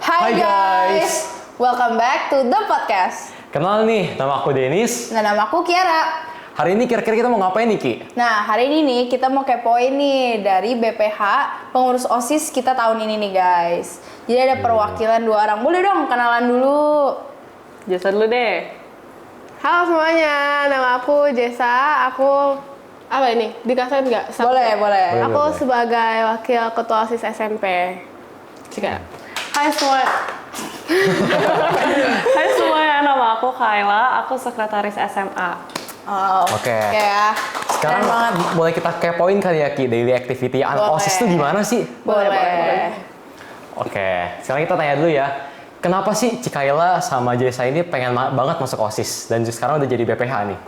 Hai guys, welcome back to the podcast. Kenal nih, nama aku Denis. Nah, nama aku Kiara. Hari ini kira-kira kita mau ngapain nih, Ki? Nah, hari ini nih kita mau kepoin nih dari BPH pengurus OSIS kita tahun ini nih guys. Jadi ada perwakilan 2 orang. Boleh dong kenalan dulu. Jasa dulu deh. Halo semuanya, nama aku Jessa. Aku apa ini? Dikasih nggak? Boleh. Aku sebagai wakil ketua OSIS SMP. Jika. Hai semua. Hai semuanya, nama aku Kayla. Aku sekretaris SMA. Oh, Oke. Ya. Sekarang Keren banget. boleh kita kepoin kali ya, Ki, daily activity anak Boleh. OSIS itu gimana sih? Boleh. Oke, sekarang kita tanya dulu ya. Kenapa sih Cikaila sama Jessa ini pengen banget masuk OSIS dan sekarang udah jadi BPH nih?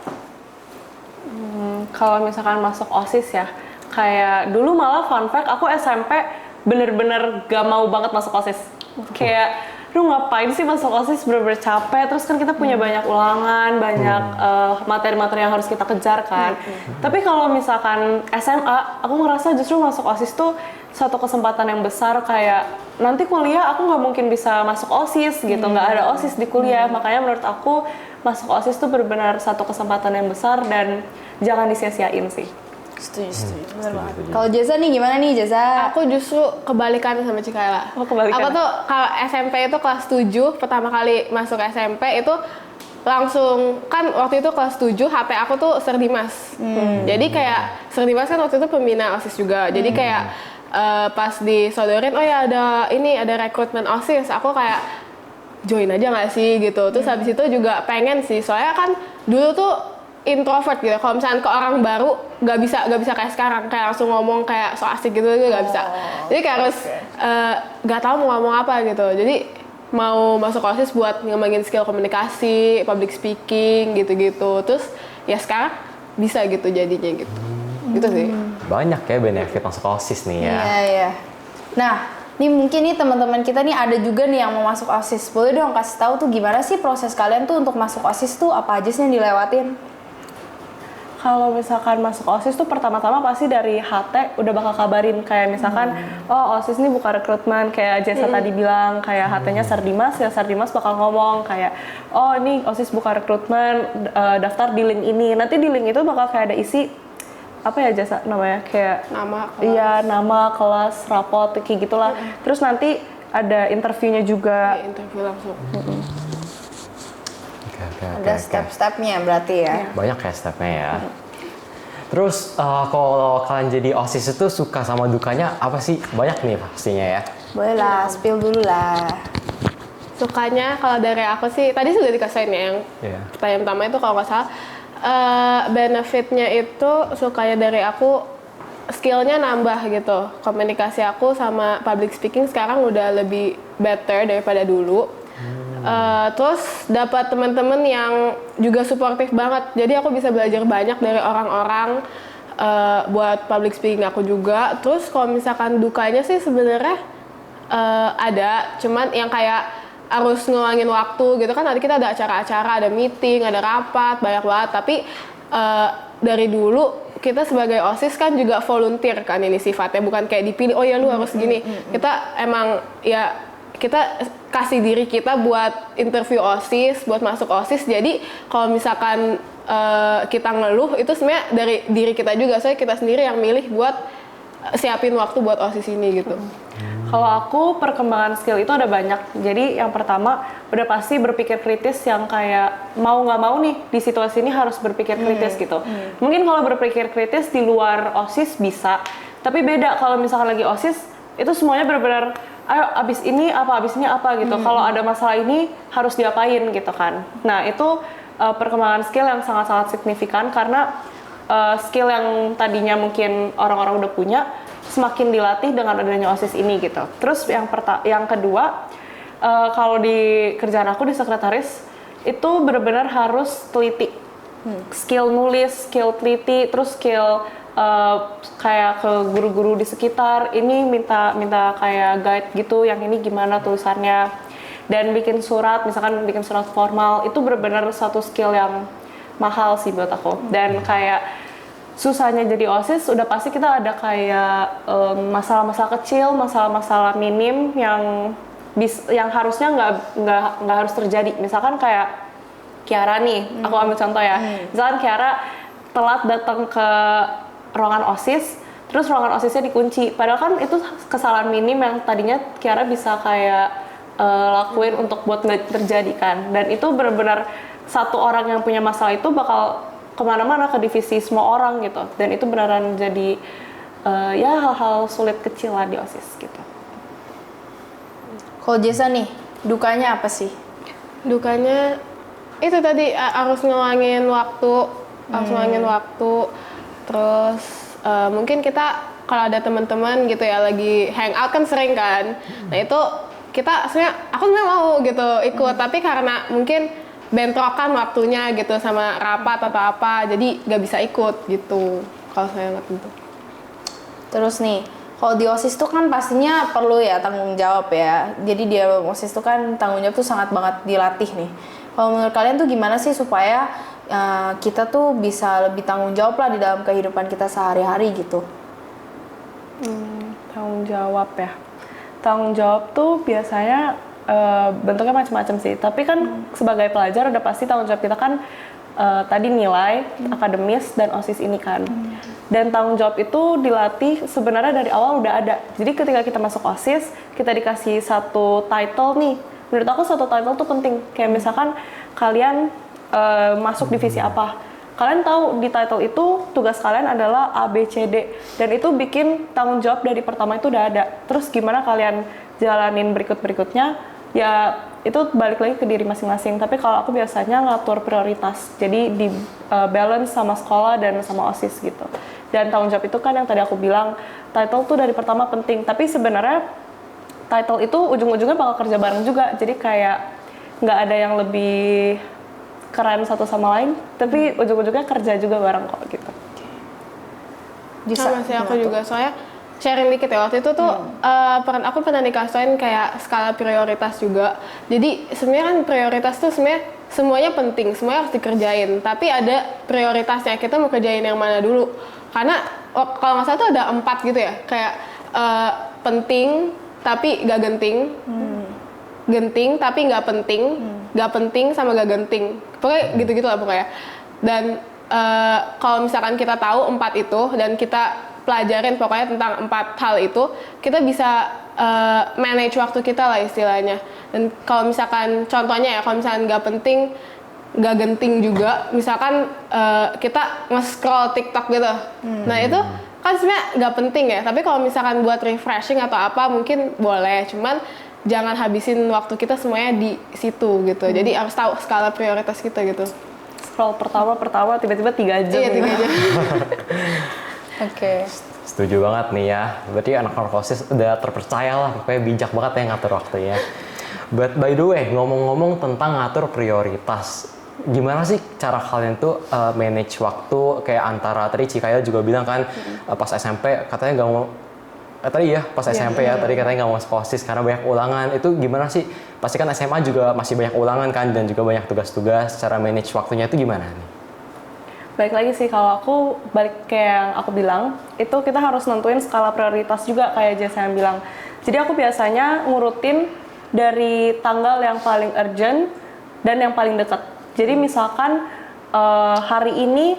Kalau misalkan masuk OSIS ya, kayak dulu malah fun fact, aku SMP bener-bener gak mau banget masuk OSIS. Kayak, lu ngapain sih masuk OSIS, bener-bener capek, terus kan kita punya banyak ulangan, banyak materi-materi yang harus kita kejar kan. Tapi kalau misalkan SMA, aku ngerasa justru masuk OSIS tuh suatu kesempatan yang besar, kayak nanti kuliah aku nggak mungkin bisa masuk OSIS gitu, nggak ada OSIS di kuliah. Makanya menurut aku masuk OSIS tuh benar-benar satu kesempatan yang besar dan jangan disia-siain sih. Setuju. Bener banget. Kalau Jessa nih gimana nih Jessa? Aku justru kebalikan sama Cikaela. Oh, kebalikan. Aku tuh kalau SMP itu kelas 7, pertama kali masuk SMP itu langsung, kan waktu itu kelas 7 HP aku tuh Serdimas. Jadi kayak Serdimas kan waktu itu pembina OSIS juga. Jadi kayak pas disodorin, oh ya ada rekrutmen OSIS, aku kayak join aja nggak sih gitu. Terus habis itu juga pengen sih, soalnya kan dulu tuh introvert gitu. Kalau misalnya ke orang baru nggak bisa kayak sekarang, kayak langsung ngomong kayak so asik gitu nggak bisa. Jadi kayak harus nggak tahu mau ngomong apa gitu. Jadi mau masuk OSIS buat ngembangin skill komunikasi, public speaking gitu-gitu. Terus ya sekarang bisa gitu jadinya gitu. Gitu sih. Banyak ya benefit masuk OSIS nih ya. Iya. Nah, nih mungkin nih teman-teman kita nih ada juga nih yang mau masuk OSIS. Boleh dong kasih tahu tuh gimana sih proses kalian tuh untuk masuk OSIS tuh apa aja sih yang dilewatin? Kalau misalkan masuk OSIS tuh pertama-tama pasti dari HT udah bakal kabarin kayak misalkan oh OSIS ini buka rekrutmen, kayak Jessa tadi bilang kayak HT-nya Serdimas, ya Serdimas bakal ngomong kayak oh ini OSIS buka rekrutmen, daftar di link ini. Nanti di link itu bakal kayak ada isi apa ya Jessa namanya, kayak nama, kelas, rapot kayak gitulah. Terus nanti ada interviewnya juga. Interview langsung. Oke. Ada step-stepnya berarti ya. Banyak ya stepnya ya. Terus kalau kalian jadi OSIS itu suka sama dukanya apa sih? Banyak nih pastinya ya. Boleh lah, spill dulu lah. Sukanya kalau dari aku sih, tadi sudah dikasihin ya yang pertanyaan pertama itu kalau nggak salah. Benefitnya itu sukanya dari aku skillnya nambah gitu. Komunikasi aku sama public speaking sekarang udah lebih better daripada dulu. Terus dapat teman-teman yang juga suportif banget. Jadi aku bisa belajar banyak dari orang-orang buat public speaking aku juga. Terus kalau misalkan dukanya sih sebenarnya ada, cuman yang kayak harus ngeluangin waktu gitu kan. Tadi kita ada acara-acara, ada meeting, ada rapat, banyak banget. Tapi dari dulu kita sebagai OSIS kan juga volunteer kan ini sifatnya, bukan kayak dipilih, oh ya lu harus gini. Kita emang ya kita kasih diri kita buat interview OSIS, buat masuk OSIS. Jadi kalau misalkan kita ngeluh itu sebenarnya dari diri kita juga, soalnya kita sendiri yang milih buat siapin waktu buat OSIS ini gitu. Kalau aku perkembangan skill itu ada banyak. Jadi yang pertama udah pasti berpikir kritis, yang kayak mau nggak mau nih di situasi ini harus berpikir kritis gitu. Mungkin kalau berpikir kritis di luar OSIS bisa, tapi beda kalau misalkan lagi OSIS itu semuanya benar-benar ayo abis ini apa gitu. Kalau ada masalah ini harus diapain gitu kan. Nah itu perkembangan skill yang sangat-sangat signifikan, karena skill yang tadinya mungkin orang-orang udah punya semakin dilatih dengan adanya OSIS ini gitu. Terus yang kedua, kalau di kerjaan aku di sekretaris itu benar-benar harus teliti. Skill nulis, skill teliti, terus skill kayak ke guru-guru di sekitar, ini minta kayak guide gitu, yang ini gimana tulisannya, dan bikin surat, misalkan bikin surat formal, itu benar-benar satu skill yang mahal sih buat aku. Dan kayak susahnya jadi OSIS udah pasti kita ada kayak masalah-masalah kecil, masalah-masalah minim yang yang harusnya nggak harus terjadi. Misalkan kayak Kiara nih, aku ambil contoh ya. Misalkan Kiara telat datang ke ruangan OSIS, terus ruangan OSISnya dikunci. Padahal kan itu kesalahan minim yang tadinya Kiara bisa kayak lakuin untuk buat nggak terjadi kan. Dan itu benar-benar satu orang yang punya masalah itu bakal kemana-mana ke divisi semua orang gitu. Dan itu beneran jadi ya hal-hal sulit kecil lah di OSIS gitu. Kalau Jessa nih, dukanya apa sih? Dukanya itu tadi harus ngulangin waktu, terus mungkin kita kalau ada teman-teman gitu ya lagi hangout kan sering kan. Nah itu kita aku sebenarnya mau gitu ikut, tapi karena mungkin bentrokan waktunya gitu sama rapat atau apa, jadi nggak bisa ikut gitu. Kalau saya nggak tentu. Terus nih, kalau di OSIS tuh kan pastinya perlu ya tanggung jawab ya. Jadi di OSIS tuh kan tanggung jawab tuh sangat banget dilatih nih. Kalau menurut kalian tuh gimana sih supaya kita tuh bisa lebih tanggung jawab lah di dalam kehidupan kita sehari-hari gitu? Tanggung jawab ya. Tanggung jawab tuh biasanya bentuknya macam-macam sih. Tapi kan sebagai pelajar udah pasti tanggung jawab kita kan tadi nilai, akademis, dan OSIS ini kan. Dan tanggung jawab itu dilatih sebenarnya dari awal udah ada. Jadi ketika kita masuk OSIS, kita dikasih satu title nih. Menurut aku satu title tuh penting. Kayak misalkan kalian masuk divisi apa. Kalian tahu di title itu tugas kalian adalah A, B, C, D. Dan itu bikin tanggung jawab dari pertama itu udah ada. Terus gimana kalian jalanin berikut-berikutnya, ya itu balik lagi ke diri masing-masing. Tapi kalau aku biasanya ngatur prioritas. Jadi di balance sama sekolah dan sama OSIS gitu. Dan tanggung jawab itu kan yang tadi aku bilang, title tuh dari pertama penting. Tapi sebenarnya title itu ujung-ujungnya bakal kerja bareng juga. Jadi kayak nggak ada yang lebih keren satu sama lain, tapi ujung-ujungnya kerja juga bareng kok gitu. Sama sih aku juga, soalnya sharing dikit ya, waktu itu tuh aku pernah dikasihin kayak skala prioritas juga. Jadi sebenarnya kan prioritas tuh sebenarnya semuanya penting, semuanya harus dikerjain, tapi ada prioritasnya, kita mau kerjain yang mana dulu. Karena kalau nggak salah tuh ada 4 gitu ya, kayak penting tapi gak genting, genting tapi nggak penting, nggak penting sama gak genting, pokoknya gitu-gitu lah pokoknya. Dan kalau misalkan kita tahu 4 itu dan kita pelajarin pokoknya tentang 4 hal itu, kita bisa manage waktu kita lah istilahnya. Dan kalau misalkan contohnya ya, kalau misalkan nggak penting, nggak genting juga, misalkan kita nge-scroll TikTok gitu, nah itu kan sebenarnya nggak penting ya, tapi kalau misalkan buat refreshing atau apa mungkin boleh, cuman jangan habisin waktu kita semuanya di situ gitu. Jadi harus tahu skala prioritas kita gitu. Scroll pertama tiba-tiba 3 jam. Iya, 3 jam. Oke. Setuju banget nih ya. Berarti anak-anak OSIS udah terpercaya lah, pokoknya bijak banget ya ngatur waktunya. But by the way, ngomong-ngomong tentang ngatur prioritas, gimana sih cara kalian tuh manage waktu kayak antara tadi Cikaya juga bilang kan pas SMP katanya nggak mau tadi ya pas SMP ya tadi katanya nggak mau masuk OSIS karena banyak ulangan. Itu gimana sih? Pasti kan SMA juga masih banyak ulangan kan dan juga banyak tugas-tugas. Cara manage waktunya itu gimana nih? Baik lagi sih, kalau aku balik kayak yang aku bilang, itu kita harus nentuin skala prioritas juga kayak Jessa yang bilang. Jadi aku biasanya ngurutin dari tanggal yang paling urgent dan yang paling dekat. Jadi misalkan hari ini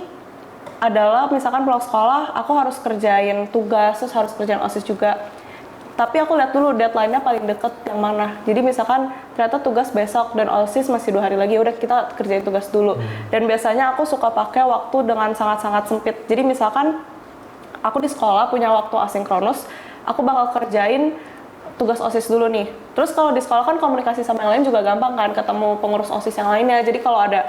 adalah misalkan pulang sekolah, aku harus kerjain tugas, terus harus kerjain OSIS juga. Tapi aku lihat dulu deadline-nya paling deket yang mana. Jadi misalkan ternyata tugas besok dan OSIS masih 2 hari lagi, udah kita kerjain tugas dulu. Dan biasanya aku suka pakai waktu dengan sangat-sangat sempit. Jadi misalkan aku di sekolah punya waktu asinkronus, aku bakal kerjain tugas OSIS dulu nih. Terus kalau di sekolah kan komunikasi sama yang lain juga gampang kan, ketemu pengurus OSIS yang lainnya. Jadi kalau ada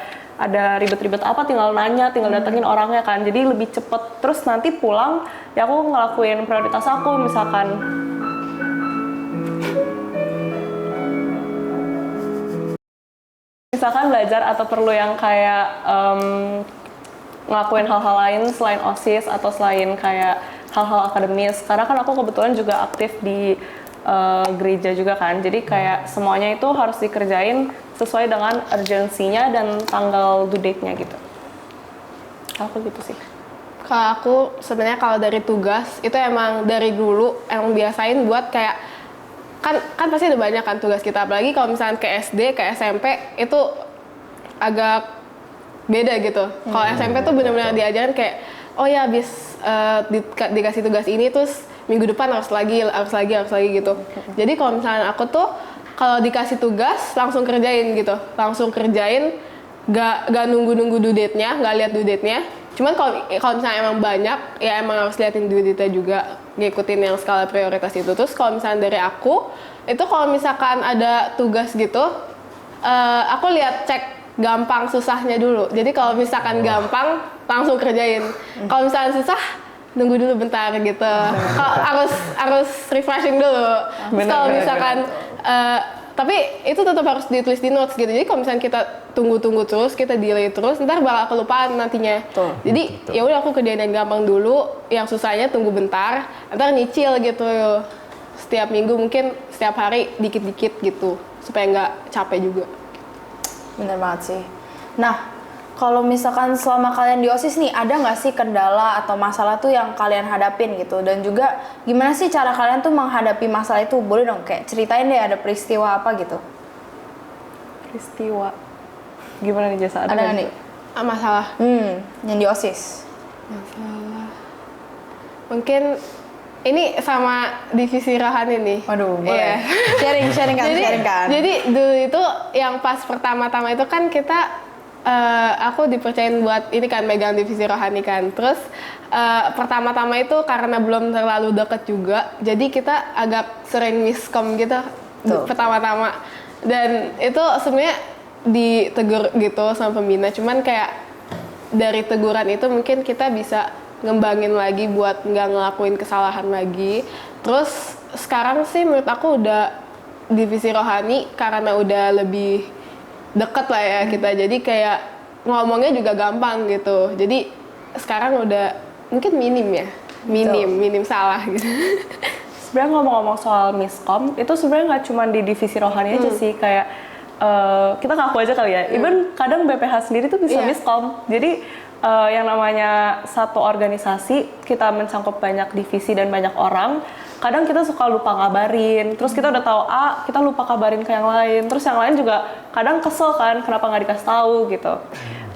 ribet-ribet apa tinggal nanya, tinggal datengin orangnya kan. Jadi lebih cepet. Terus nanti pulang ya aku ngelakuin prioritas aku, misalkan belajar atau perlu yang kayak ngelakuin hal-hal lain selain OSIS atau selain kayak hal-hal akademis. Karena kan aku kebetulan juga aktif di gereja juga kan, jadi kayak semuanya itu harus dikerjain sesuai dengan urgensinya dan tanggal due date-nya gitu. Aku gitu sih. Kalau aku sebenarnya kalau dari tugas itu emang dari dulu emang biasain buat kayak kan pasti ada banyak kan tugas kita, apalagi kalau misalnya ke SD, ke SMP itu agak beda gitu. Kalau SMP tuh benar-benar diajarin kayak oh ya habis dikasih tugas ini terus minggu depan harus lagi gitu. Jadi kalau misalnya aku tuh kalau dikasih tugas langsung kerjain gitu, gak nunggu due date-nya, gak lihat due date-nya. Cuman kalau misalnya emang banyak ya emang harus liatin due date-nya juga, ngikutin yang skala prioritas itu. Terus kalau misalnya dari aku itu kalau misalkan ada tugas gitu aku lihat cek gampang susahnya dulu. Jadi kalau misalkan gampang langsung kerjain. Kalau misalnya susah nunggu dulu bentar gitu. harus refreshing dulu. Terus kalau misalkan tapi itu tetap harus ditulis di notes gitu. Jadi kalau misalnya kita tunggu terus, kita delay terus, ntar bakal kelupaan nantinya. Jadi ya udah aku kerjain yang gampang dulu, yang susahnya tunggu bentar, ntar nyicil gitu. Setiap minggu mungkin setiap hari dikit-dikit gitu supaya nggak capek juga. Bener banget sih. Nah, kalau misalkan selama kalian di OSIS nih, ada nggak sih kendala atau masalah tuh yang kalian hadapin gitu? Dan juga gimana sih cara kalian tuh menghadapi masalah itu? Boleh dong kayak ceritain deh ada peristiwa apa gitu. Peristiwa. Gimana nih Jasa? Ada nggak nih? Masalah. Yang di OSIS. Masalah. Mungkin ini sama divisi rohani nih. Waduh, boleh. Iya. Sharing kan. Jadi dulu itu yang pas pertama-tama itu kan kita aku dipercayain buat ini kan megang divisi rohani kan. Terus pertama-tama itu karena belum terlalu deket juga, jadi kita agak sering miskom gitu pertama-tama. Dan itu sebenarnya ditegur gitu sama pembina. Cuman kayak dari teguran itu mungkin kita bisa ngembangin lagi buat nggak ngelakuin kesalahan lagi. Terus sekarang sih menurut aku udah divisi rohani karena udah lebih deket lah ya kita, jadi kayak ngomongnya juga gampang gitu. Jadi sekarang udah mungkin minim salah gitu. Sebenarnya ngomong-ngomong soal miskom, itu sebenarnya nggak cuma di divisi rohani aja sih, kayak kita ngaku aja kali ya. Even kadang BPH sendiri tuh bisa miskom. Jadi yang namanya satu organisasi, kita mencangkup banyak divisi dan banyak orang, kadang kita suka lupa ngabarin, terus kita udah tahu A, kita lupa kabarin ke yang lain, terus yang lain juga kadang kesel kan, kenapa nggak dikasih tahu gitu.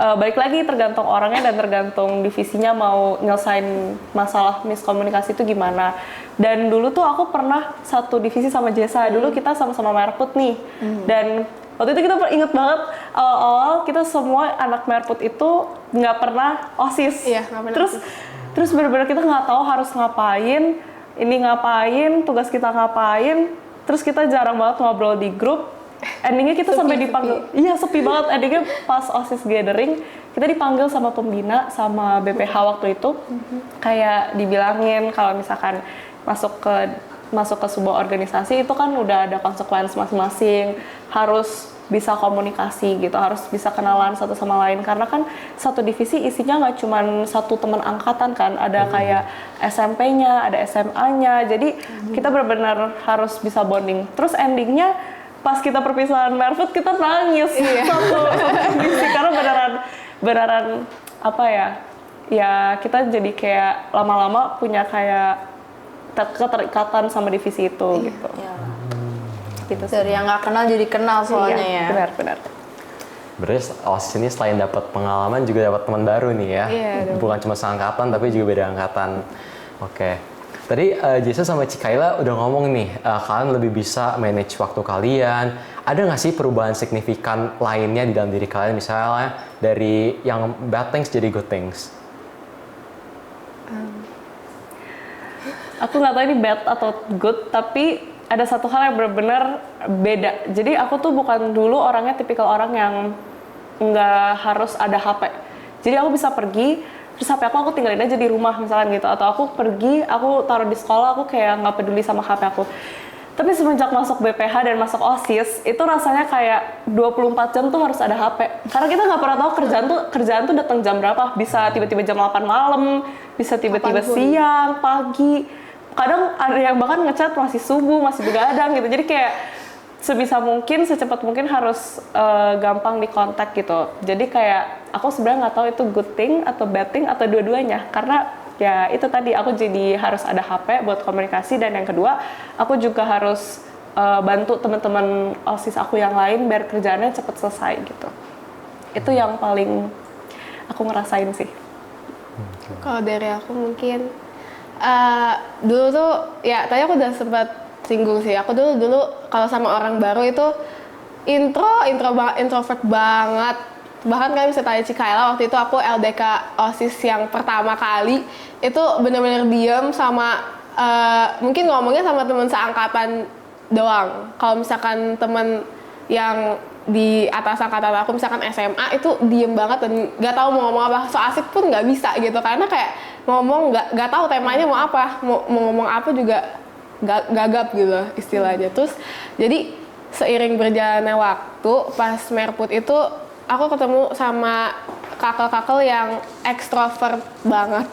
Balik lagi tergantung orangnya dan tergantung divisinya mau nyelesain masalah miskomunikasi itu gimana. Dan dulu tuh aku pernah satu divisi sama Jessa, dulu kita sama-sama Merput nih, dan waktu itu kita inget banget awal-awal kita semua anak Merput itu nggak pernah OSIS. Iya, nggak pernah. Terus benar-benar kita nggak tahu harus ngapain, ini ngapain, tugas kita ngapain. Terus kita jarang banget ngobrol di grup. Endingnya kita sampai dipanggil. Iya, sepi banget. Endingnya pas OSIS gathering kita dipanggil sama pembina sama BPH waktu itu. Kayak dibilangin kalau misalkan masuk ke sebuah organisasi itu kan udah ada konsekuensi masing-masing, harus bisa komunikasi gitu, harus bisa kenalan satu sama lain, karena kan satu divisi isinya nggak cuma satu teman angkatan kan, ada kayak SMP-nya, ada SMA-nya, jadi kita benar-benar harus bisa bonding. Terus endingnya pas kita perpisahan Merput kita nangis satu divisi karena beneran apa ya kita jadi kayak lama-lama punya kayak keterikatan sama divisi itu gitu. Gitu sih. Dari yang nggak kenal jadi kenal soalnya ya. Benar. Berarti OSIS ini selain dapat pengalaman juga dapat teman baru nih ya. Bukan cuma seangkatan tapi juga beda angkatan. Oke. Tadi Jessa sama Cikaila udah ngomong nih, kalian lebih bisa manage waktu kalian. Ada nggak sih perubahan signifikan lainnya di dalam diri kalian, misalnya dari yang bad things jadi good things? Aku nggak tahu ini bad atau good, tapi ada satu hal yang benar-benar beda. Jadi aku tuh bukan dulu orangnya tipikal orang yang nggak harus ada HP. Jadi aku bisa pergi, terus HP aku tinggalin aja di rumah misalkan gitu. Atau aku pergi, aku taruh di sekolah, aku kayak nggak peduli sama HP aku. Tapi semenjak masuk BPH dan masuk OSIS, itu rasanya kayak 24 jam tuh harus ada HP. Karena kita nggak pernah tahu kerjaan tuh datang jam berapa. Bisa tiba-tiba jam 8 malam, bisa tiba-tiba siang, pagi. Kadang ada yang bahkan ngechat masih subuh, masih begadang gitu. Jadi kayak sebisa mungkin, secepat mungkin harus gampang dikontak gitu. Jadi kayak aku sebenarnya nggak tahu itu good thing atau bad thing atau dua-duanya. Karena ya itu tadi aku jadi harus ada HP buat komunikasi, dan yang kedua aku juga harus bantu teman-teman OSIS aku yang lain biar kerjaannya cepet selesai gitu. Itu yang paling aku ngerasain sih. Kalau dari aku mungkin dulu tuh ya tadi aku udah sempat singgung sih. Aku dulu kalau sama orang baru itu introvert banget. Bahkan kalian bisa tanya Cikaela, waktu itu aku LDK OSIS yang pertama kali itu benar-benar diem sama mungkin ngomongnya sama teman seangkatan doang. Kalau misalkan teman yang di atas angkatan aku misalkan SMA itu diem banget dan nggak tahu mau ngomong apa, so asik pun nggak bisa gitu karena kayak ngomong nggak tahu temanya mau apa, mau ngomong apa juga gagap gitu istilahnya. Terus jadi seiring berjalannya waktu pas Merput itu aku ketemu sama kakak-kakak yang ekstrovert banget.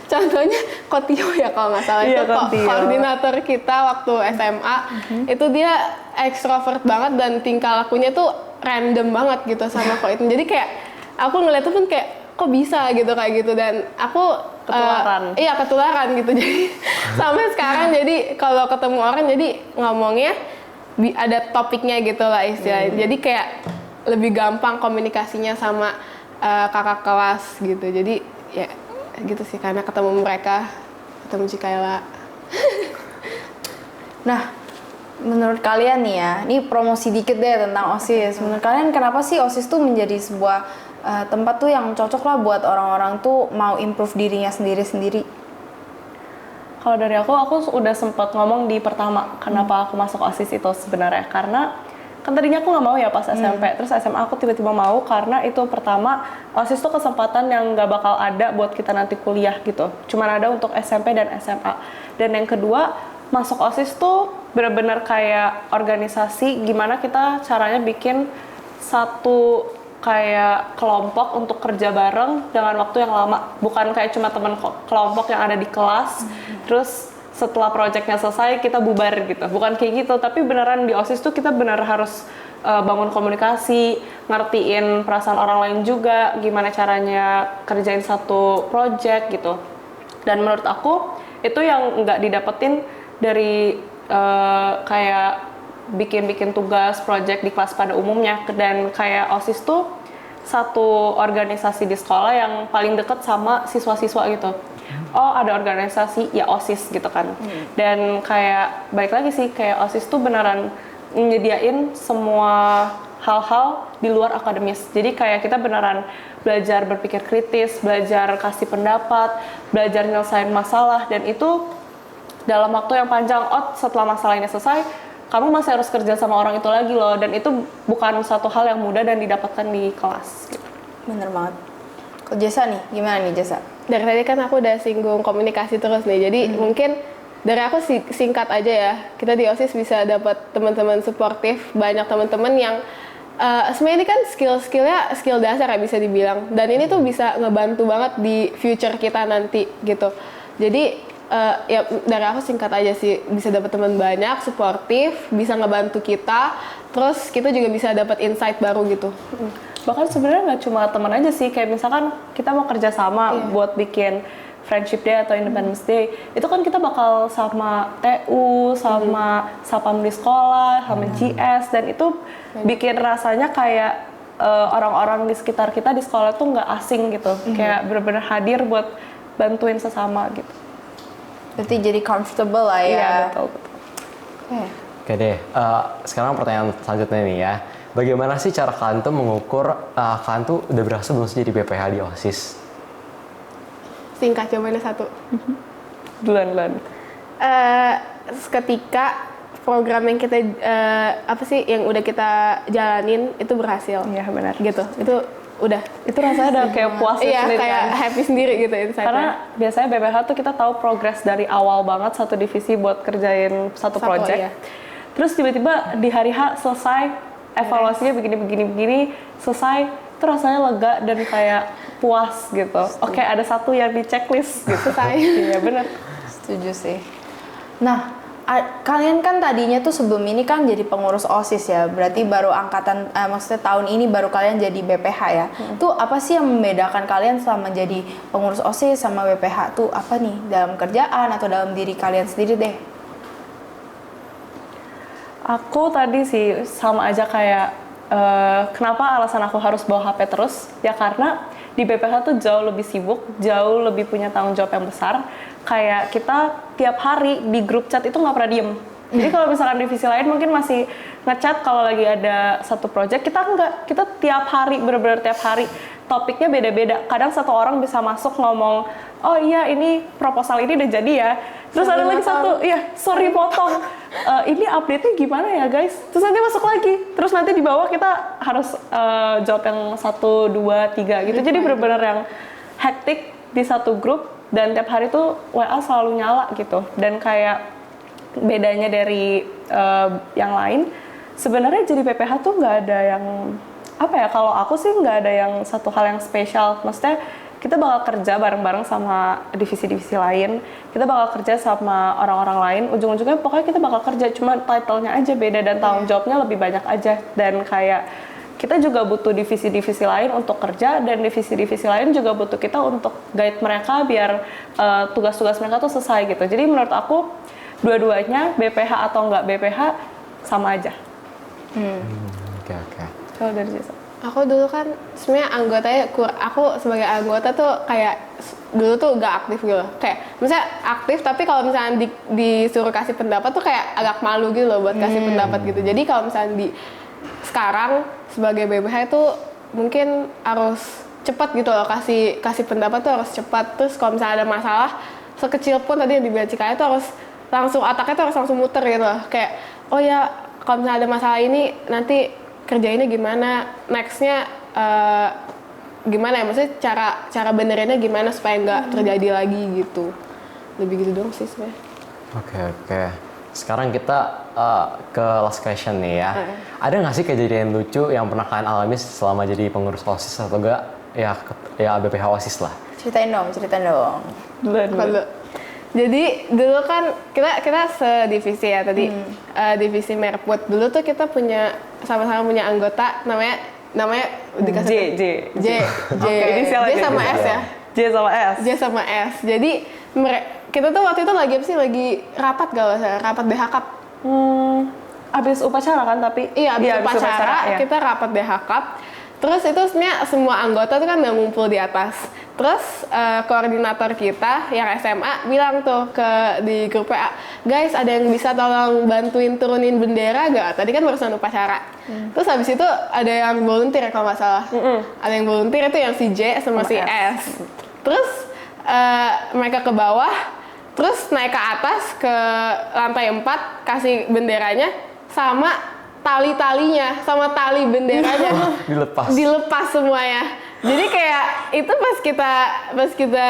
Contohnya Kotio ya kalau nggak salah, Iya, itu koordinator kita waktu SMA. Itu dia ekstrovert banget dan tingkah lakunya tuh random banget gitu sama Ko itu. Jadi kayak aku ngeliat tuh pun kayak kok bisa gitu kayak gitu, dan aku Ketularan. iya ketularan gitu. Jadi sampai sekarang jadi kalau ketemu orang jadi ngomongnya ada topiknya gitu lah istilahnya. Jadi kayak lebih gampang komunikasinya sama kakak kelas gitu. Jadi ya gitu sih karena ketemu mereka, ketemu Cikaela. Nah, menurut kalian nih ya, ini promosi dikit deh tentang OSIS. Menurut kalian kenapa sih OSIS tuh menjadi sebuah tempat tuh yang cocok lah buat orang-orang tuh mau improve dirinya sendiri-sendiri? Kalau dari aku udah sempat ngomong di pertama kenapa aku masuk OSIS itu sebenarnya, karena kan tadinya aku nggak mau ya pas SMP, terus SMA aku tiba-tiba mau karena itu pertama OSIS tuh kesempatan yang nggak bakal ada buat kita nanti kuliah gitu, cuman ada untuk SMP dan SMA. Dan yang kedua, masuk OSIS tuh benar-benar kayak organisasi, gimana kita caranya bikin satu kayak kelompok untuk kerja bareng dengan waktu yang lama, bukan kayak cuma teman kelompok yang ada di kelas terus setelah proyeknya selesai kita bubar gitu, bukan kayak gitu. Tapi beneran di OSIS tuh kita bener harus bangun komunikasi, ngertiin perasaan orang lain juga, gimana caranya kerjain satu project gitu. Dan menurut aku itu yang nggak didapetin dari kayak bikin tugas project di kelas pada umumnya. Dan kayak OSIS tuh satu organisasi di sekolah yang paling deket sama siswa-siswa gitu. Oh ada organisasi ya OSIS gitu kan. Dan kayak balik lagi sih, kayak OSIS tuh beneran nyediain semua hal-hal di luar akademis. Jadi kayak kita beneran belajar berpikir kritis, belajar kasih pendapat, belajar nyelesain masalah, dan itu dalam waktu yang panjang. Oh setelah masalah ini selesai, kamu masih harus kerja sama orang itu lagi loh, dan itu bukan satu hal yang mudah dan didapatkan di kelas gitu. Bener banget. Kok Jasa nih, gimana nih Jasa? Dari tadi kan aku udah singgung komunikasi terus nih, jadi mungkin dari aku singkat aja ya, kita di OSIS bisa dapat teman-teman suportif, banyak teman-teman yang sebenarnya ini kan skill-skillnya skill dasar ya bisa dibilang, dan ini tuh bisa ngebantu banget di future kita nanti gitu. Jadi ya dari aku singkat aja sih, bisa dapat teman banyak, suportif, bisa ngebantu kita, terus kita juga bisa dapat insight baru gitu. Bahkan sebenarnya nggak cuma teman aja sih, kayak misalkan kita mau kerja sama buat bikin Friendship Day atau Independence Day, itu kan kita bakal sama TU, sama sapam di sekolah, sama GS, dan itu bikin rasanya kayak orang-orang di sekitar kita di sekolah tuh nggak asing gitu, kayak benar-benar hadir buat bantuin sesama gitu. Berarti jadi comfortable lah ya. Iya, betul. Oke deh, sekarang pertanyaan selanjutnya nih ya. Bagaimana sih cara kalian tuh mengukur kalian tuh udah berhasil belum sih jadi BPH di OSIS? Singkat jawabannya satu. Duluan. Ketika program yang kita yang udah kita jalanin itu berhasil. Iya benar. Gitu. Itu udah. Itu rasanya udah kayak puas Iya, sendiri kayak kan? happy sendiri gitu insight-nya. Karena biasanya BPH tuh kita tahu progres dari awal banget satu divisi buat kerjain satu project. Iya. Terus tiba-tiba di hari H selesai, evaluasinya begini selesai, itu rasanya lega dan kayak puas gitu. Oke, ada satu yang di checklist gitu. Iya benar. Setuju sih. Nah, kalian kan tadinya tuh sebelum ini kan jadi pengurus OSIS ya, berarti baru angkatan, maksudnya tahun ini baru kalian jadi BPH ya. Tuh apa sih yang membedakan kalian selama jadi pengurus OSIS sama BPH tuh apa nih? Dalam kerjaan atau dalam diri kalian sendiri deh? Aku tadi sih sama aja kayak kenapa alasan aku harus bawa HP terus? Ya karena di BPH tuh jauh lebih sibuk, jauh lebih punya tanggung jawab yang besar. Kayak kita tiap hari di grup chat itu nggak pernah diem. Jadi kalau misalkan divisi lain mungkin masih ngechat kalau lagi ada satu project, kita enggak. Kita tiap hari, bener-bener tiap hari. Topiknya beda-beda. Kadang satu orang bisa masuk ngomong, oh iya ini proposal ini udah jadi ya. Terus ada lagi satu, iya sorry potong. Ini update-nya gimana ya guys? Terus nanti masuk lagi. Terus nanti di bawah kita harus jawab yang 1, 2, 3 gitu. Jadi bener-bener yang hektik di satu grup. Dan tiap hari tuh WA selalu nyala gitu. Dan kayak bedanya dari yang lain, sebenarnya jadi PPH tuh nggak ada yang apa ya, kalau aku sih nggak ada yang satu hal yang spesial. Maksudnya kita bakal kerja bareng-bareng sama divisi-divisi lain, kita bakal kerja sama orang-orang lain, ujung-ujungnya pokoknya kita bakal kerja, cuma title-nya aja beda dan tanggung jawabnya lebih banyak aja. Dan kayak kita juga butuh divisi-divisi lain untuk kerja, dan divisi-divisi lain juga butuh kita untuk guide mereka biar tugas-tugas mereka tuh selesai gitu. Jadi menurut aku dua-duanya, BPH atau nggak BPH, sama aja. Oke. Kalau dari Jessa? Aku dulu kan sebenarnya anggotanya, aku sebagai anggota tuh kayak dulu tuh gak aktif gitu. Kayak misalnya aktif, tapi kalau misalnya disuruh kasih pendapat tuh kayak agak malu gitu loh buat kasih pendapat gitu. Jadi kalau misalnya sekarang sebagai BPH itu mungkin harus cepat gitu loh, kasih pendapat tuh harus cepat. Terus kalau misalnya ada masalah sekecil pun tadi yang dibilang Cikaya tuh harus langsung, otaknya tuh harus langsung muter gitu loh. Kayak, oh ya kalau misalnya ada masalah ini nanti kerjainnya gimana, nextnya gimana ya, maksudnya cara benerinnya gimana supaya nggak terjadi lagi gitu. Lebih gitu dong sih sebenarnya. Oke. Sekarang kita ke last question nih ya. Ada nggak sih kejadian lucu yang pernah kalian alami selama jadi pengurus OSIS atau enggak ya BPH OSIS lah? Ceritain dong. Dulu. Jadi dulu kan kita sedivisi ya tadi, divisi Merput. Dulu tuh kita sama-sama punya anggota namanya dikasih J sama S ya. J sama S. Jadi kita tuh waktu itu lagi rapat rapat BHK. Abis upacara kan tapi? Iya, abis upacara kita rapat BHK. Terus itu sebenarnya semua anggota tuh kan udah ngumpul di atas. Terus koordinator kita yang SMA bilang tuh di grup WA, guys ada yang bisa tolong bantuin turunin bendera gak? Tadi kan barusan upacara. Terus habis itu ada yang volunteer kalau nggak salah. Ada yang volunteer itu yang si J sama si S. Terus mereka ke bawah, terus naik ke atas ke lantai 4, kasih benderanya sama tali-talinya, sama tali benderanya dilepas semuanya. Jadi kayak itu pas kita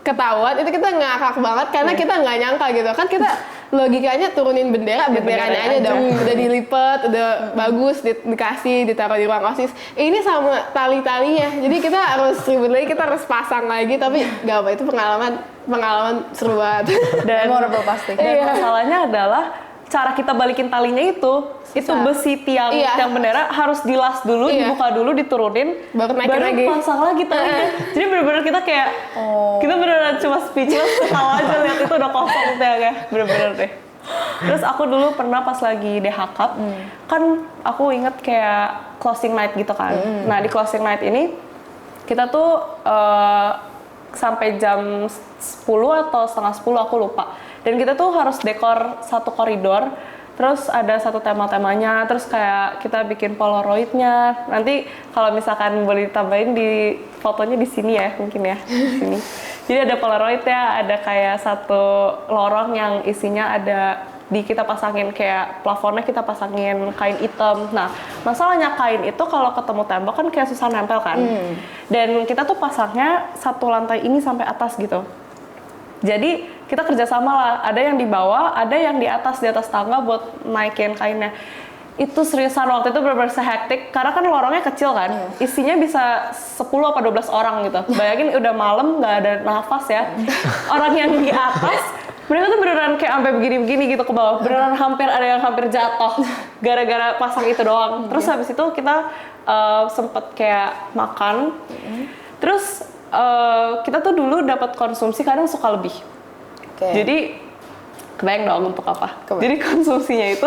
ketahuan itu kita ngakak banget karena kita nggak nyangka gitu kan, kita logikanya turunin benderanya aja dong, udah dilipet, udah bagus, dikasih ditaruh di ruang OSIS. Ini sama tali-talinya, jadi kita harus ribet lagi, kita harus pasang lagi, tapi nggak apa, itu pengalaman seru banget. Dan memorable pasti. Dan masalahnya adalah cara kita balikin talinya itu besi tiang bendera harus dilas dulu, dibuka dulu, diturunin, baru pasang lagi talinya. Jadi benar-benar kita kayak kita benar-benar cuma speechless, ketawa aja lihat itu udah kosong tiangnya, benar-benar deh. Terus aku dulu pernah pas lagi DHK, kan aku inget kayak closing night gitu kan. Nah di closing night ini kita tuh sampai jam 10 atau setengah 10 aku lupa. Dan kita tuh harus dekor satu koridor, terus ada satu tema-temanya, terus kayak kita bikin polaroidnya. Nanti kalau misalkan boleh ditambahin di fotonya di sini ya, mungkin ya, di sini. Jadi ada polaroidnya, ada kayak satu lorong yang isinya ada kita pasangin kayak plafonnya kita pasangin kain hitam. Nah, masalahnya kain itu kalau ketemu tembok kan kayak susah nempel kan. Dan kita tuh pasangnya satu lantai ini sampai atas gitu. Jadi kita kerjasama lah, ada yang di bawah, ada yang di atas tangga buat naikin kainnya. Itu seriusan waktu itu benar-benar sehektik, karena kan lorongnya kecil kan, isinya bisa 10 atau 12 orang gitu. Bayangin udah malam nggak ada nafas ya, orang yang di atas, mereka tuh beneran kayak sampai begini-begini gitu ke bawah, beneran ada yang hampir jatuh gara-gara pasang itu doang. Terus habis itu kita sempet kayak makan, terus kita tuh dulu dapat konsumsi kadang suka lebih. Jadi kebayang dong untuk apa? Jadi konsumsinya itu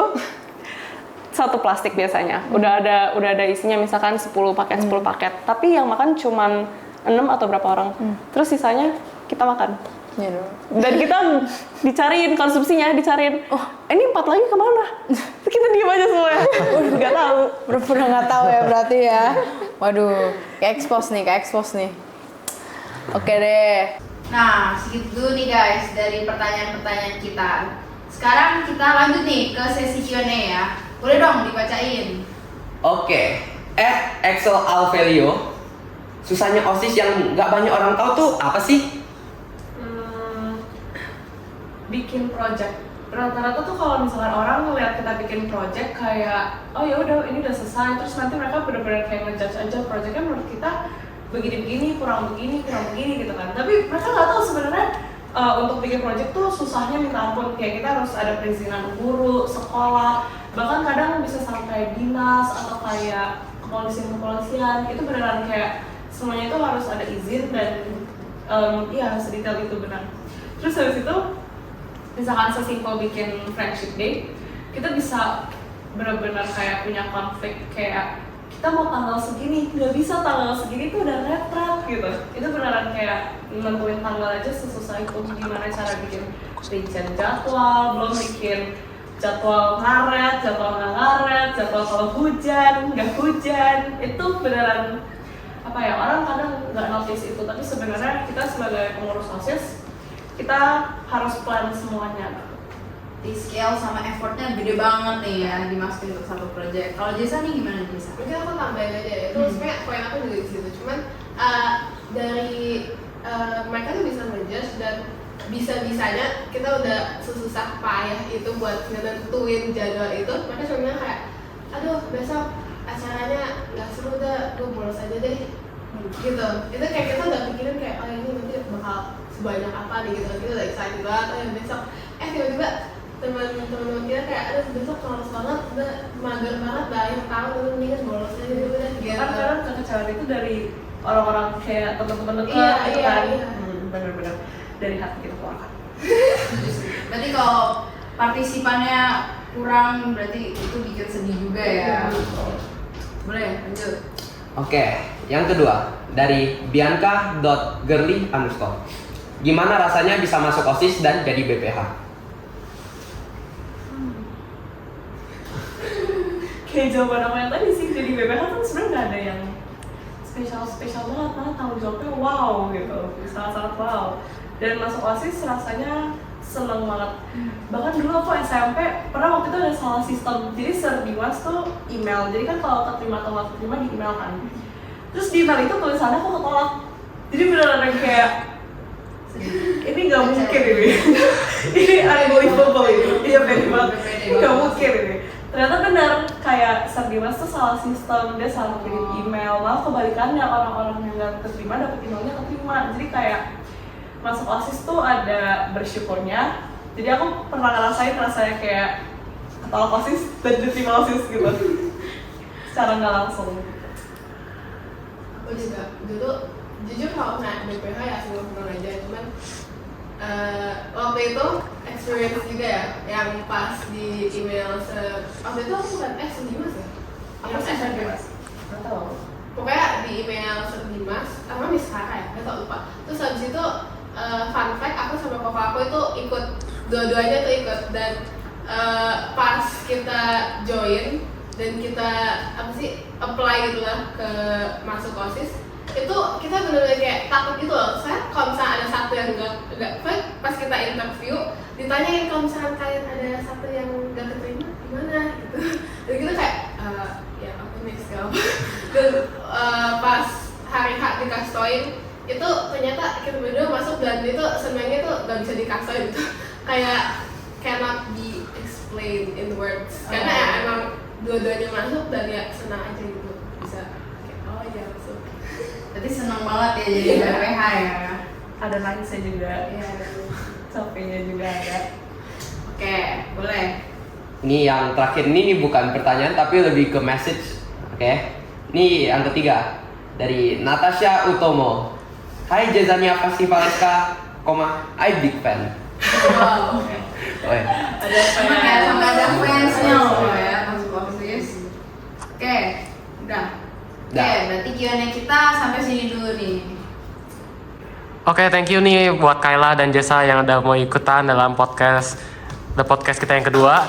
satu plastik biasanya. Udah ada isinya misalkan 10 paket. Tapi yang makan cuman 6 atau berapa orang. Terus sisanya kita makan. Dan kita dicariin konsumsinya, oh ini 4 lagi kemana? Kita diem aja semua, nggak tahu. Pernah nggak tahu ya berarti ya. Waduh, kayak expose nih. Oke deh. Nah, segitu dulu nih guys dari pertanyaan-pertanyaan kita. Sekarang kita lanjut nih ke sesi Q&A ya. Boleh dong dibacain. Oke, Excel Alvelio. Susahnya OSIS yang nggak banyak orang tahu tuh apa sih? Bikin project. Rata-rata tuh kalau misalkan orang ngeliat kita bikin project kayak, oh ya udah ini udah selesai, terus nanti mereka benar-benar kayak ngejudge aja projectnya menurut kita begini-begini, kurang begini gitu kan. Tapi mereka nggak tahu sebenarnya untuk bikin project tuh susahnya minta ampun. Kayak kita harus ada perizinan guru, sekolah, bahkan kadang bisa sampai dinas atau kayak kepolisian. Itu beneran kayak semuanya itu harus ada izin dan iya sedetail itu benar. Terus habis itu misalkan sesimpel bikin friendship day, kita bisa benar-benar kayak punya konflik kayak kita mau tanggal segini, nggak bisa tanggal segini tuh udah retret gitu. Itu beneran kayak nentuin tanggal aja sesusah itu. Gimana cara bikin rincian jadwal, belum bikin jadwal ngaret, jadwal nggak ngaret, jadwal kalau hujan, nggak hujan. Itu beneran apa ya, orang kadang nggak notice itu, tapi sebenarnya kita sebagai pengurus OSIS kita harus plan semuanya. Di scale sama effortnya gede banget nih ya dimasukin untuk satu project. Kalau Jesa nih gimana Jesa? Mungkin aku tambahin aja ya, itu sebenarnya poin aku juga di situ. Cuman dari mereka tuh bisa ngejudge dan bisa-bisanya kita udah sesusah payah itu buat nentuin jadwal itu. Mereka cuma bilang kayak, aduh besok acaranya nggak seru dah, gue bolos aja deh. Gitu. Itu kayak kita udah pikirin kayak, oh ini nanti bakal sebanyak apa nih gitu. Kita udah excited banget, oh ya besok. Tiba-tiba teman-teman kita kayak, aduh besok males banget, udah mager banget, udah akhir tahun, udah mendingan bolos aja dulu udah gitu. Kan kadang kekecewaan itu dari orang-orang kayak teman-teman dekat gitu kan. Bener-bener dari hati kita keluarkan. Berarti kalau partisipannya kurang, berarti itu bikin sedih juga ya. Boleh lanjut. Oke, yang kedua dari bianca.girly_. Gimana rasanya bisa masuk OSIS dan jadi BPH? Kayak jawaban apa yang tadi sih, jadi BPH kan sebenarnya nggak ada yang spesial banget, malah tanggung jawabnya wow gitu, sangat-sangat wow. Dan masuk OSIS rasanya seneng banget. Bahkan dulu aku SMP pernah waktu itu ada salah sistem, jadi Serdimas tuh email, jadi kan kalau keterima atau nggak keterima di email kan. Terus di email itu tulisannya aku ketolak, jadi beneran kayak ini nggak mungkin ini unbelievable ini, iya pede banget, ini nggak mungkin ini. Ternyata benar kayak Serdimas tuh salah sistem, dia salah kirim email, malah kebalikannya orang-orang yang nggak keterima dapat emailnya keterima. Jadi kayak masuk OSIS tuh ada bersyukurnya. Jadi aku pernah ngerasain rasanya kayak ketolak OSIS dan diterima OSIS gitu secara nggak langsung. Aku juga dulu jujur kalau naik BPH ya seneng aja, cuman waktu itu experience juga ya yang pas di email waktu itu aku bukan Serdimas ya? Apa Serdimas? Nggak tahu. Pokoknya di email Serdimas, apa Miskara ya? Nggak tau, lupa. Terus habis itu fun fact, aku sama kakak aku itu ikut, dua-duanya tuh ikut. Dan pas kita join dan kita apply gitu lah ke masuk OSIS, itu kita bener-bener kayak takut gitu loh. Saya kalau misalnya ada satu yang enggak pas kita interview ditanyain kalau misalnya kalian ada satu yang enggak keterima gimana gitu. Dan kita kayak ya aku next go. Dan pas hari H dikastoin itu ternyata kita berdua masuk dan itu senangnya tuh gak bisa dikastoin gitu. Kayak cannot be explained in words. Karena ya emang dua-duanya masuk dan ya senang aja gitu, bisa kayak oh ya masuk. Berarti seneng banget ya jadi BPH ya. Ada nangis juga, Iya. capeknya juga ada. Oke, boleh. Ini yang terakhir ini bukan pertanyaan tapi lebih ke message. Oke. Ini yang ketiga dari Natasha Utomo. Hai Jezania Fastivaleska, I big fan. Wow. Oh, ya. Ada Sama kayak sama ada fansnya loh ya masuk OSIS. Udah. Udah. Oke, berarti Q&A kita sampai sini dulu nih. Oke, thank you nih buat Kayla dan Jessa yang udah mau ikutan dalam podcast kita yang kedua.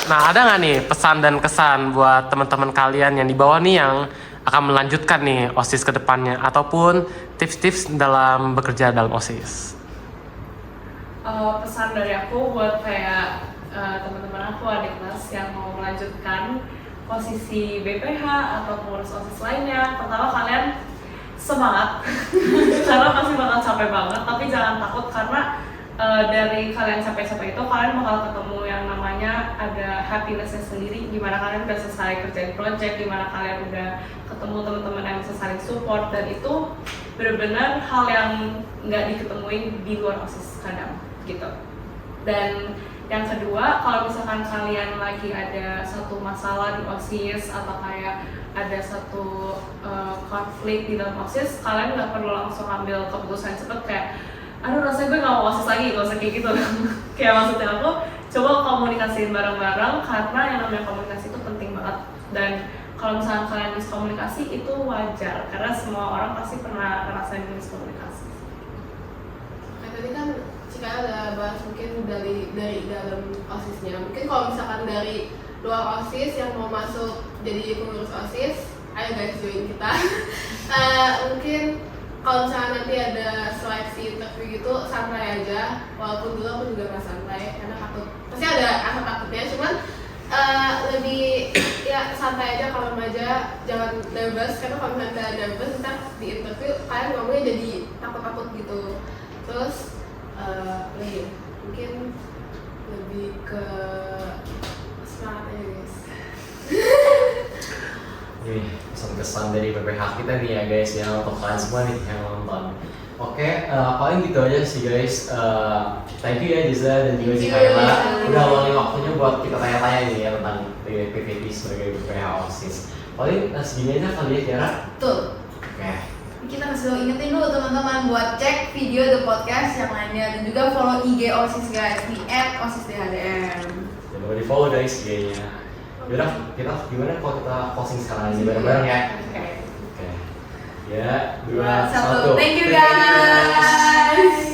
Nah, ada nggak nih pesan dan kesan buat teman-teman kalian yang di bawah nih yang akan melanjutkan nih OSIS ke depannya ataupun tips-tips dalam bekerja dalam OSIS? Pesan dari aku buat kayak teman-teman aku adik kelas yang mau melanjutkan posisi BPH atau pengurus OSIS lainnya, pertama kalian semangat karena pasti bakal capek banget, tapi jangan takut karena dari kalian capek-capek itu kalian bakal ketemu yang namanya ada happiness-nya sendiri, gimana kalian udah selesai kerjain project, gimana kalian udah ketemu teman-teman yang bisa saling support, dan itu benar-benar hal yang nggak diketemuin di luar OSIS kadang gitu. Dan yang kedua, kalau misalkan kalian lagi ada satu masalah di OSIS atau kayak ada satu konflik di dalam OSIS, kalian nggak perlu langsung ambil keputusan cepet kayak aduh rasanya gue gak mau OSIS lagi, gak usah kayak gitu. Kayak maksudnya aku coba komunikasiin bareng-bareng karena yang namanya komunikasi itu penting banget. Dan kalau misalnya kalian miskomunikasi itu wajar karena semua orang pasti pernah ngerasain miskomunikasi. Nah, tadi kan Cika udah bahas mungkin dari dalam OSISnya. Mungkin kalau misalkan dari luar OSIS yang mau masuk jadi pengurus OSIS, ayo guys join kita. Mungkin kalau misalnya nanti ada seleksi interview gitu, santai aja. Walaupun dulu aku juga nggak santai karena takut, pasti ada rasa takutnya, cuman lebih ya santai aja, kalem aja, jangan nervous, karena kalau misalnya nervous ntar di interview kalian ngomongnya jadi takut-takut gitu. Terus mungkin lebih ke semangat aja guys. Ini pesan-pesan dari BPH kita nih ya guys ya, untuk kalian semua nih yang nonton. Oke, paling gitu aja sih guys. Thank you ya Jessa dan juga Kayla udah luangin waktunya buat kita tanya-tanya nih ya tentang PVT sebagai BPH OSIS. Paling segini aja kali ya Tiara. Betul. Oke. Kita masih ingetin dulu teman-teman buat cek video The Podcast yang lainnya dan juga follow IG OSIS guys di @OSISDHDM. Jangan lupa di follow guys IG-nya. Yaudah, kita gimana kalau kita closing sekarang aja bareng-bareng ya? Oke. Ya, 2, 1. Thank you guys.